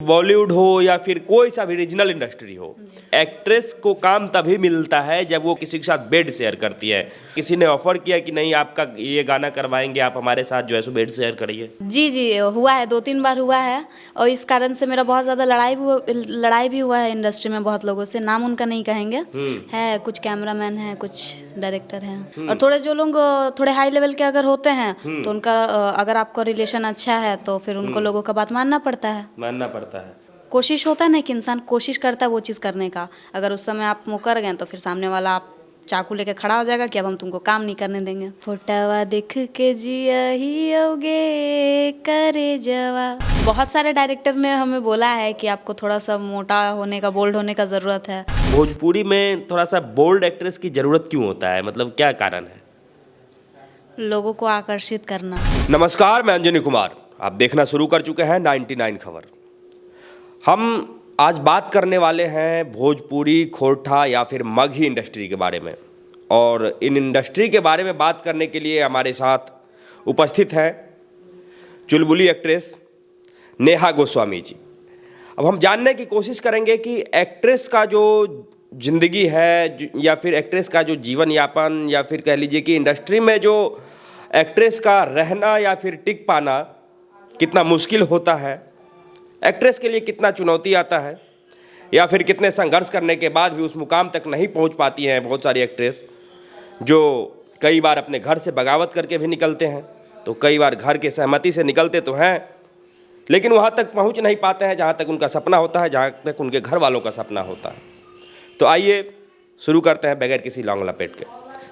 बॉलीवुड हो या फिर कोई सा भी रीजनल इंडस्ट्री हो, एक्ट्रेस को काम तभी मिलता है जब वो किसी के साथ बेड शेयर करती है। किसी ने ऑफर किया कि नहीं आपका ये गाना करवाएंगे, आप हमारे साथ जो है सो बेड शेयर करिए। जी जी हुआ है, 2-3 बार हुआ है और इस कारण से मेरा बहुत ज़्यादा लड़ाई भी हुआ है इंडस्ट्री में बहुत लोगों से। नाम उनका नहीं कहेंगे, है कुछ कैमरामैन है, कुछ डायरेक्टर हैं और थोड़े जो लोग थोड़े हाई लेवल के अगर होते हैं तो उनका अगर आपका रिलेशन अच्छा है तो फिर उनको लोगों का बात मानना पड़ता है। कोशिश होता है ना कि इंसान कोशिश करता है वो चीज़ करने का, अगर उस समय आप मुकर गए तो फिर सामने वाला आप चाकू लेके खड़ा हो जाएगा कि अब हम तुमको काम नहीं करने देंगे। फोटावा देख के जिया ही होगे करे जवा। बहुत सारे डायरेक्टर ने हमें बोला है कि आपको थोड़ा सा मोटा होने का, बोल्ड होने का ज़रूरत है। भोजपुरी में थोड़ा सा बोल्ड एक्ट्रेस की जरूरत क्यों होता है, मतलब क्या कारण है? लोगों को आकर्षित करना। नमस्कार, मैं अंजनी कुमार, आप देखना शुरू कर चुके हैं 99 खबर। हम आज बात करने वाले हैं भोजपुरी, खोरठा या फिर मगही इंडस्ट्री के बारे में। और इन इंडस्ट्री के बारे में बात करने के लिए हमारे साथ उपस्थित हैं चुलबुली एक्ट्रेस नेहा गोस्वामी जी। अब हम जानने की कोशिश करेंगे कि एक्ट्रेस का जो जिंदगी है या फिर एक्ट्रेस का जो जीवन यापन या फिर कह लीजिए कि इंडस्ट्री में जो एक्ट्रेस का रहना या फिर टिक पाना कितना मुश्किल होता है, एक्ट्रेस के लिए कितना चुनौती आता है, या फिर कितने संघर्ष करने के बाद भी उस मुकाम तक नहीं पहुंच पाती हैं बहुत सारी एक्ट्रेस, जो कई बार अपने घर से बगावत करके भी निकलते हैं, तो कई बार घर के सहमति से निकलते तो हैं लेकिन वहां तक पहुंच नहीं पाते हैं जहां तक उनका सपना होता है, जहां तक उनके घर वालों का सपना होता है। तो आइए शुरू करते हैं बगैर किसी लॉन्ग लपेट के।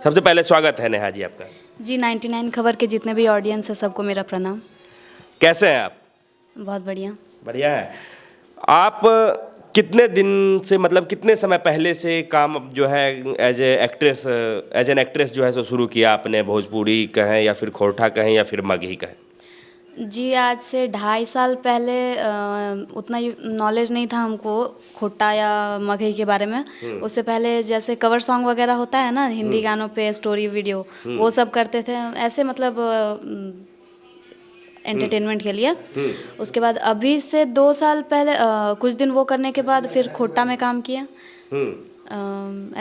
सबसे पहले स्वागत है नेहा जी आपका। जी 99 खबर के जितने भी ऑडियंस है सबको मेरा प्रणाम। कैसे हैं आप? बहुत बढ़िया। बढ़िया है। आप कितने दिन से, मतलब कितने समय पहले से काम जो है एज एन एक्ट्रेस जो है सो शुरू किया आपने? भोजपुरी कहें या फिर खोरठा कहें या फिर मगही कहें? जी आज से 2.5 साल पहले उतना नॉलेज नहीं था हमको खोटा या मगही के बारे में। उससे पहले जैसे कवर सॉन्ग वगैरह होता है ना हिंदी गानों पे, स्टोरी वीडियो वो सब करते थे ऐसे, मतलब एंटरटेनमेंट के लिए। उसके बाद अभी से 2 साल पहले कुछ दिन वो करने के बाद फिर खोटा में काम किया।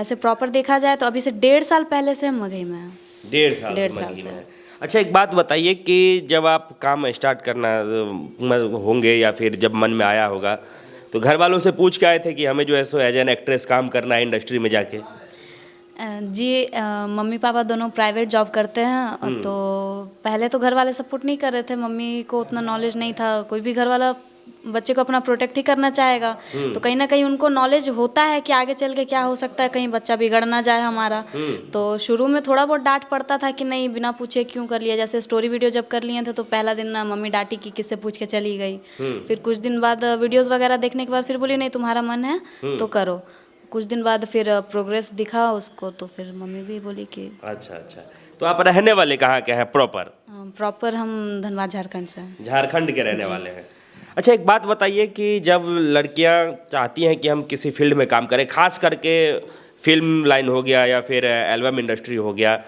ऐसे प्रॉपर देखा जाए तो अभी से 1.5 साल पहले से मगही में है। 1.5 साल से। अच्छा, एक बात बताइए कि जब आप काम स्टार्ट करना होंगे या फिर जब मन में आया होगा तो घर वालों से पूछ के आए थे कि हमें जो है सो एज एन एक्ट्रेस काम करना है इंडस्ट्री में जाके? जी मम्मी पापा दोनों प्राइवेट जॉब करते हैं, तो पहले तो घर वाले सपोर्ट नहीं कर रहे थे। मम्मी को उतना नॉलेज नहीं था, कोई भी घर वाला बच्चे को अपना प्रोटेक्ट ही करना चाहेगा, तो कहीं ना कहीं उनको नॉलेज होता है कि आगे चल के क्या हो सकता है, कहीं बच्चा बिगड़ ना जाए हमारा। तो शुरू में थोड़ा बहुत डांट पड़ता था कि नहीं बिना पूछे क्यों कर लिया। जैसे स्टोरी वीडियो जब कर लिए थे तो पहला दिन ना मम्मी डांटी कि किससे पूछ के चली गई। फिर कुछ दिन बाद वीडियोज़ वगैरह देखने के बाद फिर बोली नहीं तुम्हारा मन है तो करो। कुछ दिन बाद फिर प्रोग्रेस दिखा उसको तो फिर मम्मी भी बोली कि अच्छा। तो आप रहने वाले कहाँ के हैं प्रॉपर? प्रॉपर हम धनबाद झारखंड से हैं। झारखंड के रहने वाले हैं। अच्छा, एक बात बताइए कि जब लड़कियां चाहती हैं कि हम किसी फील्ड में काम करें, खास करके फिल्म लाइन हो गया या फिर एल्बम इंडस्ट्री हो गया,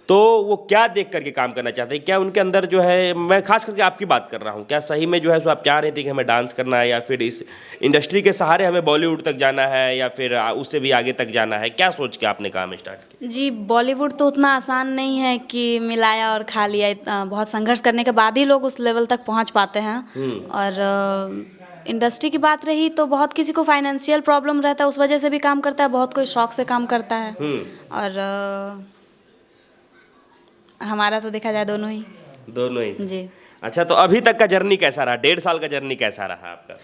तो वो क्या देख करके काम करना चाहते हैं? क्या उनके अंदर जो है, मैं खास करके आपकी बात कर रहा हूँ, क्या सही में जो है सो आप चाह रही थी कि हमें डांस करना है या फिर इस इंडस्ट्री के सहारे हमें बॉलीवुड तक जाना है या फिर उससे भी आगे तक जाना है? क्या सोच के आपने काम स्टार्ट किया? जी बॉलीवुड तो उतना आसान नहीं है कि मिलाया और खा लिया। बहुत संघर्ष करने के बाद ही लोग उस लेवल तक पहुंच पाते हैं। और इंडस्ट्री की बात रही तो बहुत किसी को फाइनेंशियल प्रॉब्लम रहता है, उस वजह से भी काम करता है, बहुत कोई शौक से काम करता है। और हमारा तो देखा जाए दोनों ही जी। अच्छा, तो अभी तक का जर्नी कैसा रहा? 1.5 साल का जर्नी कैसा रहा आपका?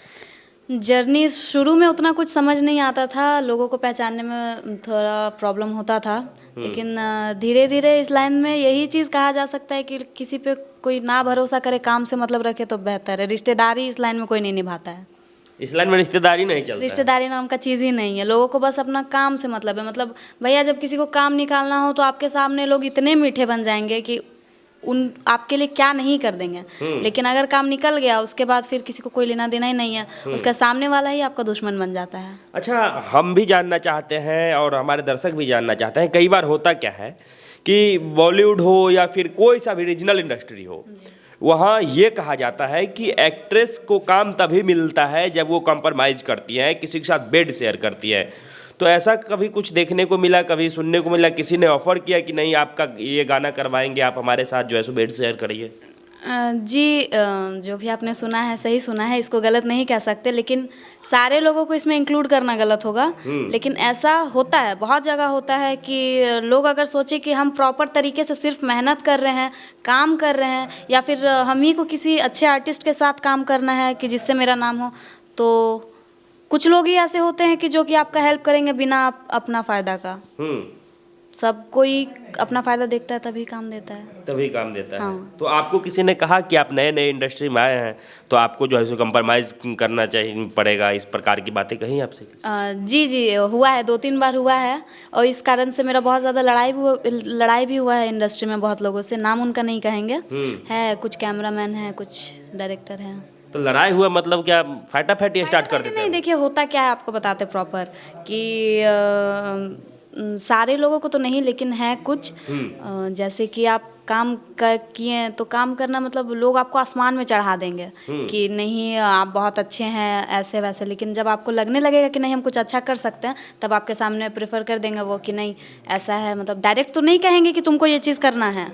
जर्नी शुरू में उतना कुछ समझ नहीं आता था, लोगों को पहचानने में थोड़ा प्रॉब्लम होता था, लेकिन धीरे धीरे इस लाइन में यही चीज़ कहा जा सकता है कि किसी पे कोई ना भरोसा करे, काम से मतलब रखे तो बेहतर है। रिश्तेदारी इस लाइन में कोई नहीं निभाता है। इस लाइन में रिश्तेदारी नहीं चलता? रिश्तेदारी नाम का चीज़ ही नहीं है। लोगों को बस अपना काम से मतलब है। मतलब भैया जब किसी को काम निकालना हो तो आपके सामने लोग इतने मीठे बन जाएंगे कि उन आपके लिए क्या नहीं कर देंगे, लेकिन अगर काम निकल गया उसके बाद फिर किसी को कोई लेना देना ही नहीं है, उसका सामने वाला ही आपका दुश्मन बन जाता है। अच्छा, हम भी जानना चाहते हैं और हमारे दर्शक भी जानना चाहते हैं, कई बार होता क्या है कि बॉलीवुड हो या फिर कोई सा भी रीजनल इंडस्ट्री हो, वहाँ ये कहा जाता है कि एक्ट्रेस को काम तभी मिलता है जब वो कंप्रोमाइज़ करती है, किसी के साथ बेड शेयर करती है। तो ऐसा कभी कुछ देखने को मिला, कभी सुनने को मिला, किसी ने ऑफर किया कि नहीं आपका ये गाना करवाएंगे, आप हमारे साथ जो है सो बेड शेयर करिए? जी, जो भी आपने सुना है सही सुना है, इसको गलत नहीं कह सकते, लेकिन सारे लोगों को इसमें इंक्लूड करना गलत होगा। लेकिन ऐसा होता है, बहुत जगह होता है कि लोग अगर सोचे कि हम प्रॉपर तरीके से सिर्फ मेहनत कर रहे हैं, काम कर रहे हैं, या फिर हम ही को किसी अच्छे आर्टिस्ट के साथ काम करना है कि जिससे मेरा नाम हो, तो कुछ लोग ही ऐसे होते हैं कि जो कि आपका हेल्प करेंगे बिना अपना फ़ायदा का। सब कोई अपना फ़ायदा देखता है तभी काम देता है। तभी काम देता है। हाँ। तो आपको किसी ने कहा कि आप नए नए इंडस्ट्री में आए हैं तो आपको जो है सो कंप्रोमाइज़ करना चाहिए पड़ेगा, इस प्रकार की बातें कही आपसे? जी जी, हुआ है, 2-3 बार हुआ है, और इस कारण से मेरा बहुत ज़्यादा लड़ाई भी हुआ है इंडस्ट्री में बहुत लोगों से। नाम उनका नहीं कहेंगे, है कुछ कैमरामैन हैं, कुछ डायरेक्टर हैं। तो लड़ाई हुआ मतलब क्या फाटाफाटी स्टार्ट कर देते नहीं, हैं? देखिए होता क्या है आपको बताते प्रॉपर कि सारे लोगों को तो नहीं, लेकिन है कुछ जैसे कि आप काम कर किए तो काम करना मतलब लोग आपको आसमान में चढ़ा देंगे कि नहीं आप बहुत अच्छे हैं ऐसे वैसे, लेकिन जब आपको लगने लगेगा कि नहीं हम कुछ अच्छा कर सकते हैं तब आपके सामने प्रेफर कर देंगे वो कि नहीं ऐसा है, मतलब डायरेक्ट तो नहीं कहेंगे कि तुमको ये चीज़ करना है।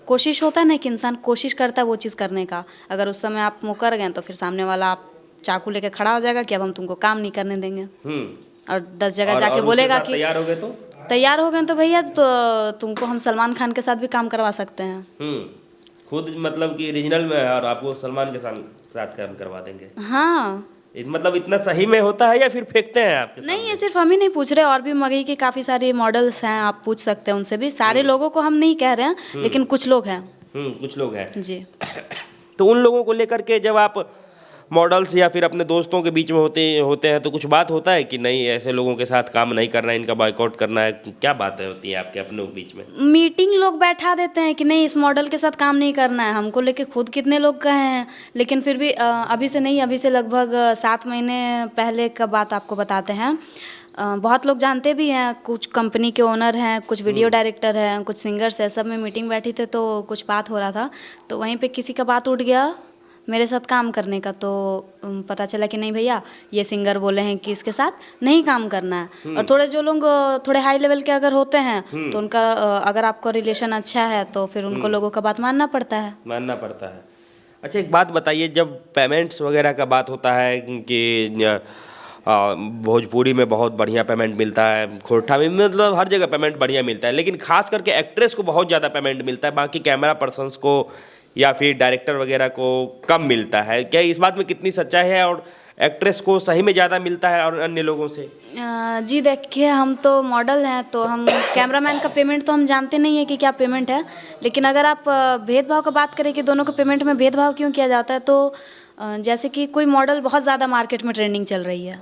कोशिश होता है ना कि इंसान कोशिश करता है वो चीज़ करने का, अगर उस समय आप मुकर गए तो फिर सामने वाला आप चाकू लेके खड़ा हो जाएगा कि अब हम तुमको काम नहीं करने देंगे, और 10 जगह जाके बोलेगा कि तैयार हो गए तो भैया तो तुमको हम सलमान खान के साथ भी काम करवा सकते हैं। खुद मतलब कि रीजनल में है और आपको सलमान के साथ काम करवा देंगे? हाँ, मतलब इतना सही में होता है या फिर फेंकते हैं आपके सामने? नहीं, ये सिर्फ हम ही नहीं पूछ रहे, और भी मगही की काफ़ी सारी मॉडल्स हैं, आप पूछ सकते हैं उनसे भी। सारे लोगों को हम नहीं कह रहे हैं, लेकिन कुछ लोग हैं। कुछ लोग हैं जी। तो उन लोगों को लेकर के जब आप मॉडल्स या फिर अपने दोस्तों के बीच में होते हैं तो कुछ बात होता है कि नहीं ऐसे लोगों के साथ काम नहीं करना है, इनका बॉयकॉट करना है? क्या बातें होती है आपके अपनों के बीच में? मीटिंग लोग बैठा देते हैं कि नहीं इस मॉडल के साथ काम नहीं करना है, हमको लेके खुद कितने लोग गए हैं, लेकिन फिर भी अभी से नहीं, अभी से लगभग 7 महीने पहले का बात आपको बताते हैं। बहुत लोग जानते भी हैं, कुछ कंपनी के ओनर हैं, कुछ वीडियो डायरेक्टर हैं, कुछ सिंगर्स हैं, सब में मीटिंग बैठी थे तो कुछ बात हो रहा था, तो वहीं पे किसी का बात उठ गया मेरे साथ काम करने का, तो पता चला कि नहीं भैया ये सिंगर बोले हैं कि इसके साथ नहीं काम करना है। और थोड़े जो लोग थोड़े हाई लेवल के अगर होते हैं तो उनका अगर आपका रिलेशन अच्छा है तो फिर उनको लोगों का बात मानना पड़ता है। अच्छा एक बात बताइए, जब पेमेंट्स वगैरह का बात होता है कि भोजपुरी में बहुत बढ़िया पेमेंट मिलता है, खोरठा में मतलब हर जगह पेमेंट बढ़िया मिलता है, लेकिन खास करके एक्ट्रेस को बहुत ज़्यादा पेमेंट मिलता है, बाकी कैमरा पर्सन्स को या फिर डायरेक्टर वगैरह को कम मिलता है। क्या इस बात में कितनी सच्चाई है, और एक्ट्रेस को सही में ज़्यादा मिलता है और अन्य लोगों से? जी देखिए, हम तो मॉडल हैं तो हम कैमरामैन का पेमेंट तो हम जानते नहीं है कि क्या पेमेंट है, लेकिन अगर आप भेदभाव का बात करें कि दोनों के पेमेंट में भेदभाव क्यों किया जाता है, तो जैसे कि कोई मॉडल बहुत ज़्यादा मार्केट में ट्रेंडिंग चल रही है,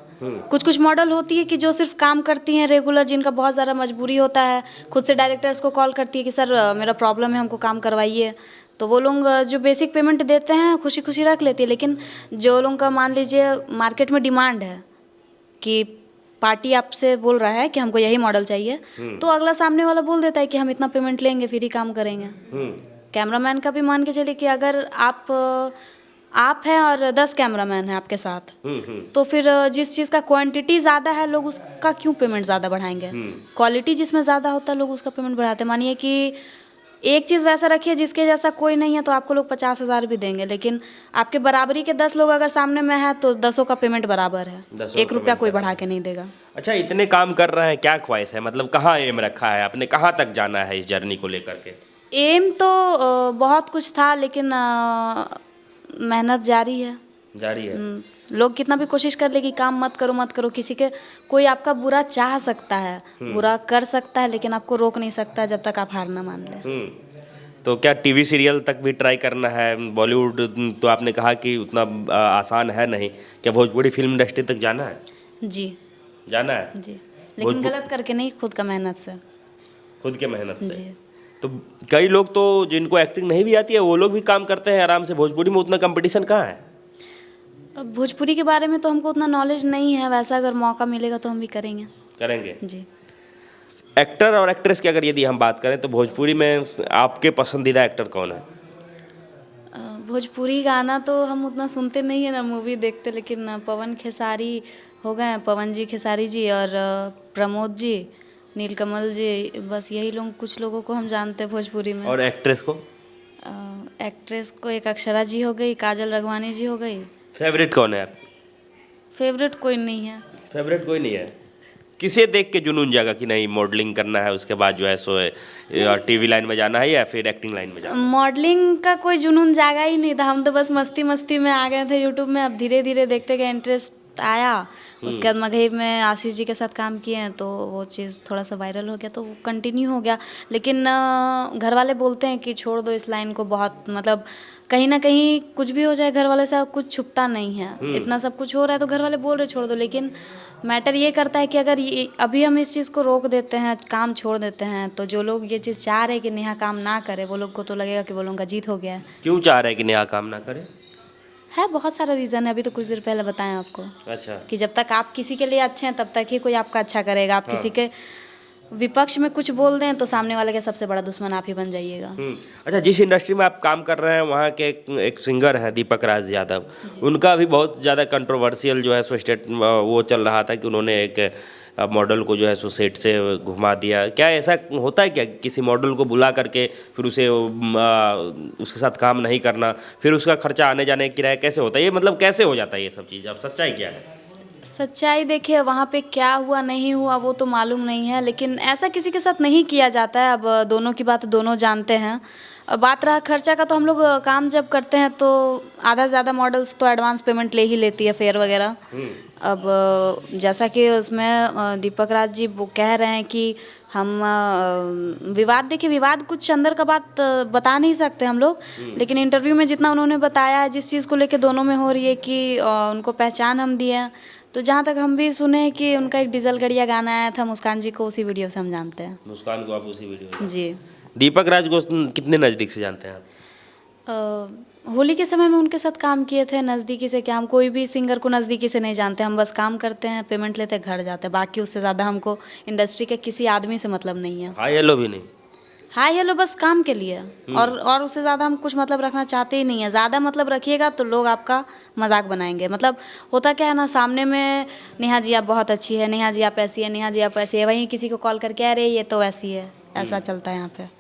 कुछ मॉडल होती है कि जो सिर्फ काम करती हैं रेगुलर, जिनका बहुत ज़्यादा मजबूरी होता है, खुद से डायरेक्टर्स को कॉल करती है कि सर मेरा प्रॉब्लम है हमको काम करवाइए, तो वो लोग जो बेसिक पेमेंट देते हैं खुशी खुशी रख लेती है। लेकिन जो लोगों का मान लीजिए मार्केट में डिमांड है कि पार्टी आपसे बोल रहा है कि हमको यही मॉडल चाहिए, तो अगला सामने वाला बोल देता है कि हम इतना पेमेंट लेंगे फिर ही काम करेंगे। कैमरामैन का भी मान के चलिए कि अगर आप हैं और 10 कैमरामैन हैं आपके साथ, तो फिर जिस चीज़ का क्वांटिटी ज़्यादा है लोग उसका क्यों पेमेंट ज़्यादा बढ़ाएंगे? क्वालिटी जिसमें ज़्यादा होता है लोग उसका पेमेंट बढ़ाते हैं। मानिए कि एक चीज़ वैसा रखिए जिसके जैसा कोई नहीं है तो आपको लोग 50,000 भी देंगे, लेकिन आपके बराबरी के 10 लोग अगर सामने में है तो 10 का पेमेंट बराबर है, 1 रुपया कोई बढ़ा के नहीं देगा। अच्छा, इतने काम कर रहे हैं, क्या ख्वाहिश है, मतलब कहाँ एम रखा है आपने, कहाँ तक जाना है इस जर्नी को लेकर के? एम तो बहुत कुछ था, लेकिन मेहनत जारी है। लोग कितना भी कोशिश कर ले कि काम मत करो, किसी के कोई आपका बुरा चाह सकता है, बुरा कर सकता है, लेकिन आपको रोक नहीं सकता जब तक आप हार ना मान ले। तो क्या टीवी सीरियल तक भी ट्राई करना है? बॉलीवुड तो आपने कहा कि उतना आसान है नहीं, क्या भोजपुरी फिल्म इंडस्ट्री तक जाना है? जी जाना है जी, लेकिन गलत करके नहीं, खुद का मेहनत से। खुद के मेहनत से जी। तो कई लोग तो जिनको एक्टिंग नहीं भी आती है वो लोग भी काम करते हैं आराम से। भोजपुरी में उतना कंपटीशन कहाँ है? अब भोजपुरी के बारे में तो हमको उतना नॉलेज नहीं है, वैसा अगर मौका मिलेगा तो हम भी करेंगे जी। एक्टर और एक्ट्रेस की अगर यदि हम बात करें तो भोजपुरी में आपके पसंदीदा एक्टर कौन है? भोजपुरी गाना तो हम उतना सुनते नहीं है ना, मूवी देखते, लेकिन पवन खेसारी हो गए, पवन जी खेसारी जी, और प्रमोद जी, नीलकमल जी, बस यही लोग, कुछ लोगों को हम जानते हैं भोजपुरी में। और एक्ट्रेस को? एक्ट्रेस को एक अक्षरा जी हो गई, काजल रघवानी जी हो गई। फेवरेट कौन है आपकी? फेवरेट कोई नहीं है। फेवरेट कोई नहीं है। किसे देख के जुनून जागा कि नहीं मॉडलिंग करना है, उसके बाद जो है सो टीवी लाइन में जाना है या फिर एक्टिंग लाइन में जाना है? मॉडलिंग का कोई जुनून जागा ही नहीं था, हम तो बस मस्ती मस्ती में आ गए थे यूट्यूब में। अब धीरे धीरे देखते गए, इंटरेस्ट आया। उसके बाद मगही में आशीष जी के साथ काम किए हैं, तो वो चीज़ थोड़ा सा वायरल हो गया, तो वो कंटिन्यू हो गया। लेकिन घर वाले बोलते हैं कि छोड़ दो इस लाइन को, बहुत मतलब कहीं ना कहीं कुछ भी हो जाए, घर वाले से कुछ छुपता नहीं है। इतना सब कुछ हो रहा है तो घर वाले बोल रहे छोड़ दो, लेकिन मैटर ये करता है कि अगर ये अभी हम इस चीज़ को रोक देते हैं, काम छोड़ देते हैं, तो जो लोग ये चीज़ चाह रहे हैं कि नेहा काम ना करे, वो लोग को तो लगेगा कि वो लोगों का जीत हो गया है। क्यों चाह रहे हैं कि नेहा काम ना करे? है बहुत सारा रीज़न है, अभी तो कुछ देर पहले बताएं आपको। अच्छा। कि जब तक आप किसी के लिए अच्छे हैं, तब तक ही कोई आपका अच्छा करेगा। आप किसी के विपक्ष में कुछ बोल दें तो सामने वाले का सबसे बड़ा दुश्मन आप ही बन जाइएगा। अच्छा, जिस इंडस्ट्री में आप काम कर रहे हैं वहाँ के एक सिंगर हैं दीपक राज यादव, उनका भी बहुत ज़्यादा कंट्रोवर्शियल जो है सो वो चल रहा था कि उन्होंने एक मॉडल को जो है सो सेट से घुमा दिया। क्या ऐसा होता है क्या, किसी मॉडल को बुला करके फिर उसे उसके साथ काम नहीं करना, फिर उसका खर्चा आने जाने का किराया कैसे होता है, ये मतलब कैसे हो जाता है ये सब चीज़? अब सच्चाई क्या है? सच्चाई देखिए, वहाँ पे क्या हुआ नहीं हुआ वो तो मालूम नहीं है, लेकिन ऐसा किसी के साथ नहीं किया जाता है। अब दोनों की बात दोनों जानते हैं। अब बात रहा खर्चा का, तो हम लोग काम जब करते हैं तो आधा से ज़्यादा मॉडल्स तो एडवांस पेमेंट ले ही लेती है, फेयर वगैरह। अब जैसा कि उसमें दीपक राज जी वो कह रहे हैं कि हम विवाद, देखिए विवाद कुछ अंदर का बात बता नहीं सकते हम लोग, लेकिन इंटरव्यू में जितना उन्होंने बताया, जिस चीज़ को लेके दोनों में हो रही है कि उनको पहचान हम दिए हैं, तो जहाँ तक हम भी सुने कि उनका एक डीजल गड़िया गाना आया था मुस्कान जी को, उसी वीडियो से हम जानते हैं। मुस्कान को आप उसी वीडियो? जी। दीपक राज को कितने नज़दीक से जानते हैं आप? होली के समय में उनके साथ काम किए थे। नज़दीकी से क्या, हम कोई भी सिंगर को नज़दीकी से नहीं जानते, हम बस काम करते हैं, पेमेंट लेते हैं, घर जाते हैं। बाकी उससे ज़्यादा हमको इंडस्ट्री के किसी आदमी से मतलब नहीं है। हाय हेलो भी नहीं? हाय हेलो बस काम के लिए, और उससे ज़्यादा हम कुछ मतलब रखना चाहते ही नहीं है। ज़्यादा मतलब रखिएगा तो लोग आपका मजाक बनाएंगे। मतलब होता क्या है ना, सामने में नेहा जी आप बहुत अच्छी है, नेहा जी आप ऐसी है, नेहा जी आप ऐसी है, वहीं किसी को कॉल करके अरे ये तो ऐसी है, ऐसा चलता है यहाँ पे।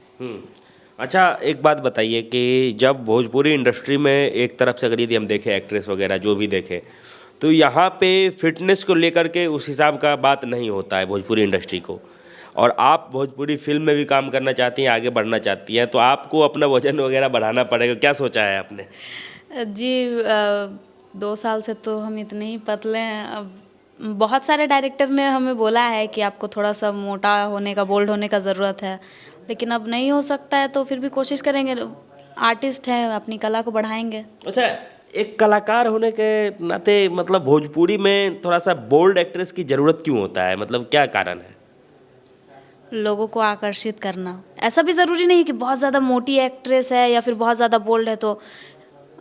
अच्छा, एक बात बताइए कि जब भोजपुरी इंडस्ट्री में एक तरफ से अगर यदि हम देखें एक्ट्रेस वगैरह जो भी देखें, तो यहाँ पे फिटनेस को लेकर के उस हिसाब का बात नहीं होता है भोजपुरी इंडस्ट्री को, और आप भोजपुरी फिल्म में भी काम करना चाहती हैं, आगे बढ़ना चाहती हैं, तो आपको अपना वजन वगैरह बढ़ाना पड़ेगा। क्या सोचा है आपने? जी 2 साल से तो हम इतने ही पतले हैं। अब बहुत सारे डायरेक्टर ने हमें बोला है कि आपको थोड़ा सा मोटा होने का, बोल्ड होने का ज़रूरत है, लेकिन अब नहीं हो सकता है तो फिर भी कोशिश करेंगे। आर्टिस्ट हैं, अपनी कला को बढ़ाएंगे। अच्छा, एक कलाकार होने के नाते मतलब भोजपुरी में थोड़ा सा बोल्ड एक्ट्रेस की ज़रूरत क्यों होता है, मतलब क्या कारण है? लोगों को आकर्षित करना। ऐसा भी ज़रूरी नहीं कि बहुत ज़्यादा मोटी एक्ट्रेस है या फिर बहुत ज़्यादा बोल्ड है तो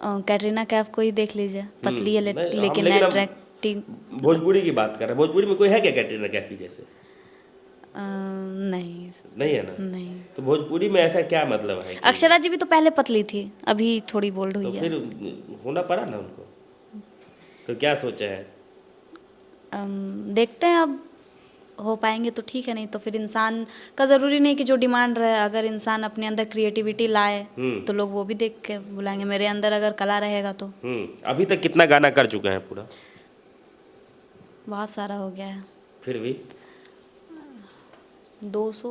कैटरीना कैफ को ही देख लीजिए, पतली है लेकिन अट्रैक्टिव। भोजपुरी की बात कर रहे हैं, भोजपुरी में कोई है क्या कैटरीना कैफ की जैसे? नहीं है ना? नहीं। तो भोजपुरी में ऐसा क्या मतलब है? अक्षरा जी भी तो पहले पतली थी, अभी थोड़ी बोल्ड हुई तो है। फिर होना पड़ा ना उनको, तो क्या सोचा है? देखते हैं, अब हो पाएंगे तो ठीक है, नहीं तो फिर इंसान का ज़रूरी नहीं कि जो डिमांड रहे, अगर इंसान अपने अंदर क्रिएटिविटी लाए तो लोग वो भी देख के बुलाएंगे। मेरे अंदर अगर कला रहेगा तो। अभी तक कितना गाना कर चुके हैं पूरा? बहुत सारा हो गया है। फिर भी 200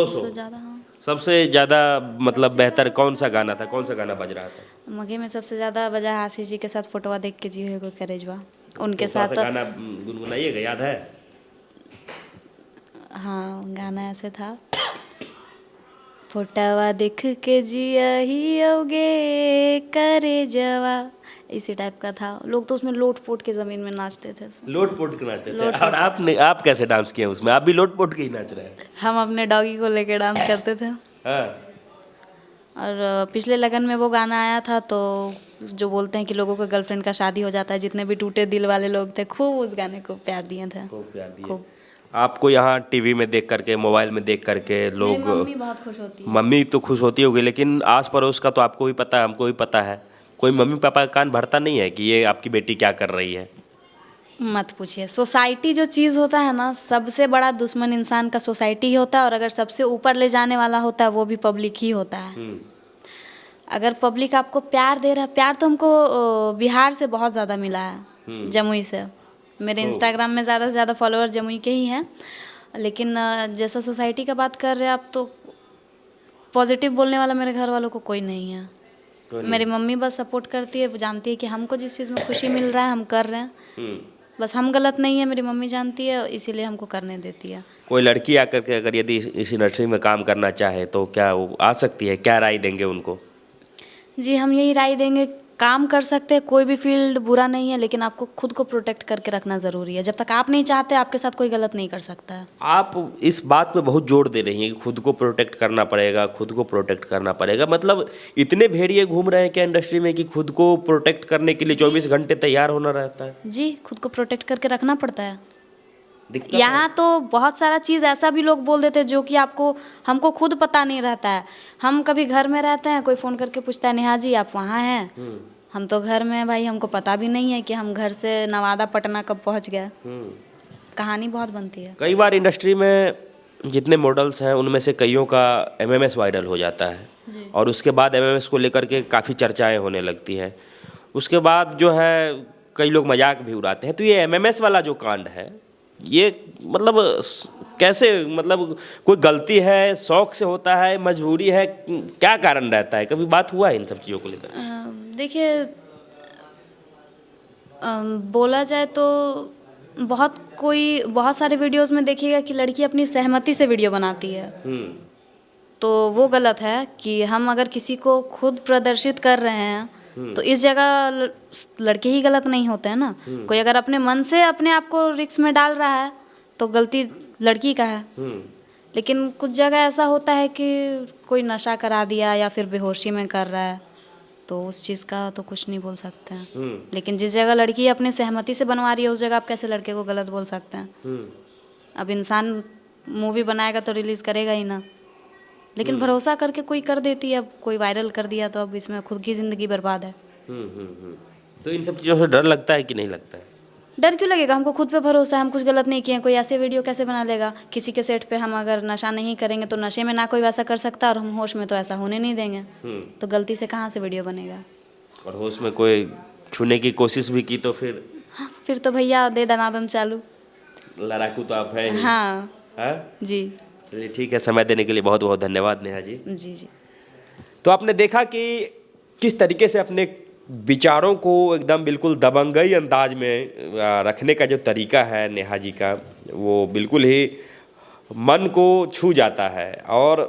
से ज़्यादा। हाँ। सबसे ज़्यादा मतलब बेहतर कौन सा गाना था, कौन सा गाना बज रहा था? मगे में सबसे ज़्यादा बजा आशीष जी के साथ फोटोवा देख के जी को करेजवा, उनके तो साथ गाना गुनगुनाइएगा, याद है? हाँ, गाना ऐसे था, फोटोवा देख के जिया ही होगे करे जवा, इसी टाइप का था। लोग तो उसमें लोट पोट के ज़मीन में नाचते थे। लोट पोट के नाचते थे? और आप कैसे डांस किए उसमें? आप भी लोट पोट के ही नाच रहे हैं? हम अपने डॉगी को लेके डांस करते थे। हाँ। और पिछले लगन में वो गाना आया था, तो जो बोलते हैं कि लोगों को गर्लफ्रेंड का शादी हो जाता है, जितने भी टूटे दिल वाले लोग थे खूब उस गाने को प्यार दिए थे। खूब प्यार दिए। आपको यहाँ टीवी में देख करके, मोबाइल में देख करके लोग, मम्मी बहुत खुश होती है। मम्मी तो खुश होती होगी, लेकिन आस पड़ोस का तो आपको भी पता है, हमको भी पता है कोई मम्मी पापा का कान भरता नहीं है कि ये आपकी बेटी क्या कर रही है? मत पूछिए। सोसाइटी जो चीज़ होता है ना, सबसे बड़ा दुश्मन इंसान का सोसाइटी ही होता है, और अगर सबसे ऊपर ले जाने वाला होता है वो भी पब्लिक ही होता है। अगर पब्लिक आपको प्यार दे रहा है, प्यार तो हमको बिहार से बहुत ज़्यादा मिला है, जमुई से। मेरे इंस्टाग्राम में ज़्यादा से ज़्यादा फॉलोअर जमुई के ही हैं। लेकिन जैसा सोसाइटी का बात कर रहे हैं आप, तो पॉजिटिव बोलने वाला मेरे घर वालों को कोई नहीं है। मेरी मम्मी बस सपोर्ट करती है, जानती है कि हमको जिस चीज़ में खुशी मिल रहा है हम कर रहे हैं। बस हम गलत नहीं है, मेरी मम्मी जानती है, इसीलिए हमको करने देती है। कोई लड़की आकर के अगर यदि इस इंडस्ट्री में काम करना चाहे तो क्या वो आ सकती है? क्या राय देंगे उनको? जी, हम यही राय देंगे, काम कर सकते हैं, कोई भी फील्ड बुरा नहीं है, लेकिन आपको खुद को प्रोटेक्ट करके रखना ज़रूरी है। जब तक आप नहीं चाहते, आपके साथ कोई गलत नहीं कर सकता है। आप इस बात पे बहुत जोर दे रही हैं कि खुद को प्रोटेक्ट करना पड़ेगा, खुद को प्रोटेक्ट करना पड़ेगा। मतलब इतने भेड़िए घूम रहे हैं क्या इंडस्ट्री में कि खुद को प्रोटेक्ट करने के लिए 24 घंटे तैयार होना रहता है? जी, खुद को प्रोटेक्ट करके रखना पड़ता है। दिक्कत यहाँ तो बहुत सारा चीज़ ऐसा भी लोग बोल देते हैं जो कि हमको खुद पता नहीं रहता है। हम कभी घर में रहते हैं, कोई फ़ोन करके पूछता है, नेहा जी आप वहाँ हैं? हम तो घर में हैं भाई, हमको पता भी नहीं है कि हम घर से नवादा पटना कब पहुँच गए। कहानी बहुत बनती है। कई बार इंडस्ट्री में जितने मॉडल्स हैं उनमें से कईयों का एमएमएस वायरल हो जाता है, और उसके बाद एमएमएस को लेकर के काफ़ी चर्चाएं होने लगती है। उसके बाद जो है कई लोग मजाक भी उड़ाते हैं। तो ये एमएमएस वाला जो कांड है, ये मतलब कैसे, मतलब कोई गलती है, शौक से होता है, मजबूरी है, क्या कारण रहता है? कभी बात हुआ है इन सब चीज़ों को लेकर? देखिए, बोला जाए तो बहुत सारे वीडियोस में देखिएगा कि लड़की अपनी सहमति से वीडियो बनाती है। तो वो गलत है कि हम अगर किसी को खुद प्रदर्शित कर रहे हैं तो इस जगह लड़के ही गलत नहीं होते हैं ना। कोई अगर अपने मन से अपने आप को रिस्क में डाल रहा है तो गलती लड़की का है। लेकिन कुछ जगह ऐसा होता है कि कोई नशा करा दिया या फिर बेहोशी में कर रहा है, तो उस चीज़ का तो कुछ नहीं बोल सकते हैं। लेकिन जिस जगह लड़की अपनी सहमति से बनवा रही है उस जगह आप कैसे लड़के को गलत बोल सकते हैं? अब इंसान मूवी बनाएगा तो रिलीज़ करेगा ही ना। लेकिन भरोसा करके कोई कर देती है, अब कोई वायरल कर दिया तो अब इसमें खुद की ज़िंदगी बर्बाद है। तो इन सब चीज़ों से डर लगता है कि नहीं लगता है? डर क्यों लगेगा? हमको खुद पे भरोसा है, हम कुछ गलत नहीं किए। कोई ऐसे वीडियो कैसे बना लेगा? किसी के सेट पे हम अगर नशा नहीं करेंगे तो नशे में ना कोई वैसा कर सकता, और हम होश में तो ऐसा होने नहीं देंगे। तो गलती से कहाँ से वीडियो बनेगा? और होश में कोई छूने की कोशिश भी की तो फिर? हाँ, फिर तो भैया दे दनादन चालू। लड़ाकू तो आप हैं ही। हाँ जी। चलिए ठीक है, समय देने के लिए बहुत बहुत धन्यवाद नेहा जी। जी जी। तो आपने देखा कि किस तरीके से अपने विचारों को एकदम बिल्कुल दबंगई अंदाज में रखने का जो तरीका है नेहा जी का, वो बिल्कुल ही मन को छू जाता है। और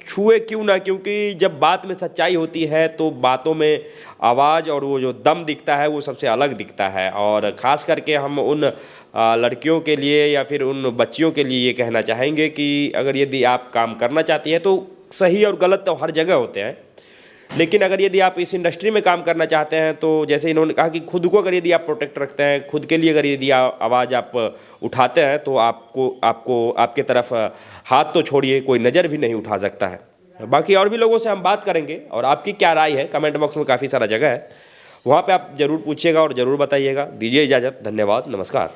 छुए क्यों ना, क्योंकि जब बात में सच्चाई होती है तो बातों में आवाज़ और वो जो दम दिखता है वो सबसे अलग दिखता है। और ख़ास करके हम उन लड़कियों के लिए या फिर उन बच्चियों के लिए ये कहना चाहेंगे कि अगर यदि आप काम करना चाहती हैं तो सही और गलत तो हर जगह होते हैं, लेकिन अगर यदि आप इस इंडस्ट्री में काम करना चाहते हैं तो जैसे इन्होंने कहा कि खुद को अगर यदि आप प्रोटेक्ट रखते हैं, खुद के लिए अगर यदि आवाज़ आप उठाते हैं तो आपको आपके तरफ हाथ तो छोड़िए कोई नज़र भी नहीं उठा सकता है। बाकी और भी लोगों से हम बात करेंगे, और आपकी क्या राय है कमेंट बॉक्स में काफ़ी सारा जगह है, वहाँ पे आप ज़रूर पूछिएगा और ज़रूर बताइएगा। दीजिए इजाज़त, धन्यवाद, नमस्कार।